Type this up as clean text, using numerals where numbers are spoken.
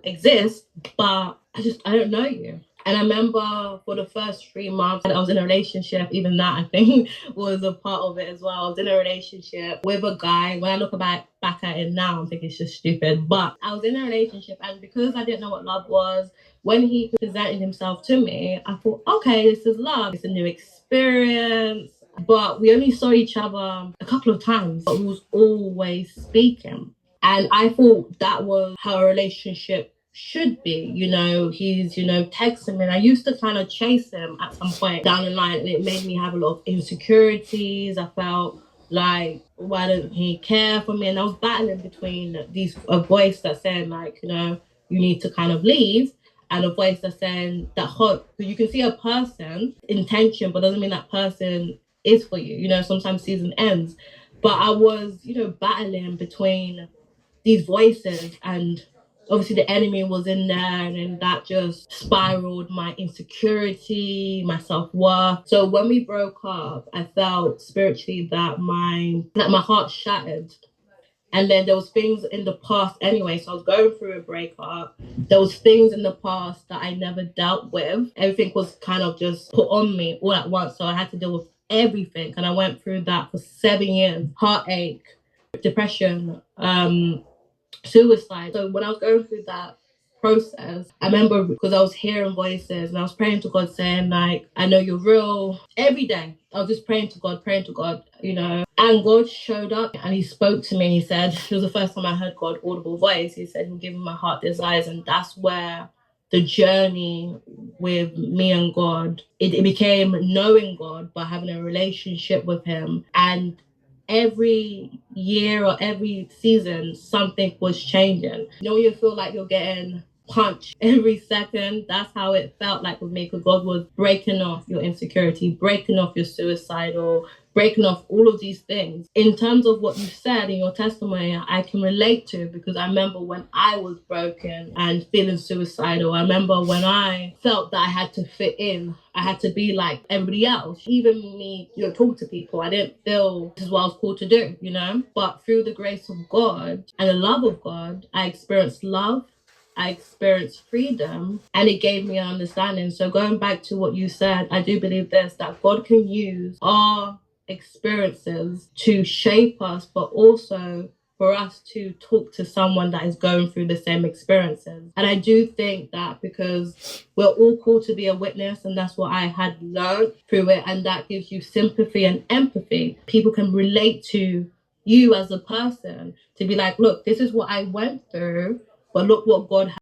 you exist, but I don't know you. And I remember for the first 3 months I was in a relationship, even that I think was a part of it as well. I was in a relationship with a guy. When I look back at it now, I'm thinking it's just stupid. But I was in a relationship, and because I didn't know what love was, when he presented himself to me, I thought, okay, this is love. It's a new experience. But we only saw each other a couple of times, but we was always speaking. And I thought that was how a relationship should be. He's, texting me. And I used to kind of chase him at some point down the line, and it made me have a lot of insecurities. I felt like, why don't he care for me? And I was battling between a voice that's saying, like, you need to kind of leave, and a voice that's saying that hope. Because you can see a person intention, but doesn't mean that person is for you. Sometimes season ends. But I was, battling between these voices, and obviously the enemy was in there, and that just spiraled my insecurity, my self-worth. So when we broke up, I felt spiritually that my heart shattered. And then there was things in the past anyway. So I was going through a breakup. There was things in the past that I never dealt with. Everything was kind of just put on me all at once. So I had to deal with everything. And I went through that for 7 years. Heartache, depression, suicide. So when I was going through that process, I remember, because I was hearing voices and I was praying to God, saying, like, I know you're real. Every day I was just praying to God, and God showed up and he spoke to me. He said, it was the first time I heard God audible voice. He said, he'll give me my heart desires. And that's where the journey with me and God, it became knowing God, but having a relationship with him. And every year or every season, something was changing. When you feel like you're getting punched every second, that's how it felt like with me, because God was breaking off your insecurity, breaking off your suicidal, breaking off all of these things. In terms of what you said in your testimony, I can relate to, because I remember when I was broken and feeling suicidal. I remember when I felt that I had to fit in. I had to be like everybody else. Even me, talk to people. I didn't feel this is what I was called to do, But through the grace of God and the love of God, I experienced love. I experienced freedom, and it gave me an understanding. So going back to what you said, I do believe this, that God can use our experiences to shape us, but also for us to talk to someone that is going through the same experiences. And I do think that because we're all called to be a witness, and that's what I had learned through it, and that gives you sympathy and empathy. People can relate to you as a person, to be like, look, this is what I went through, but look what God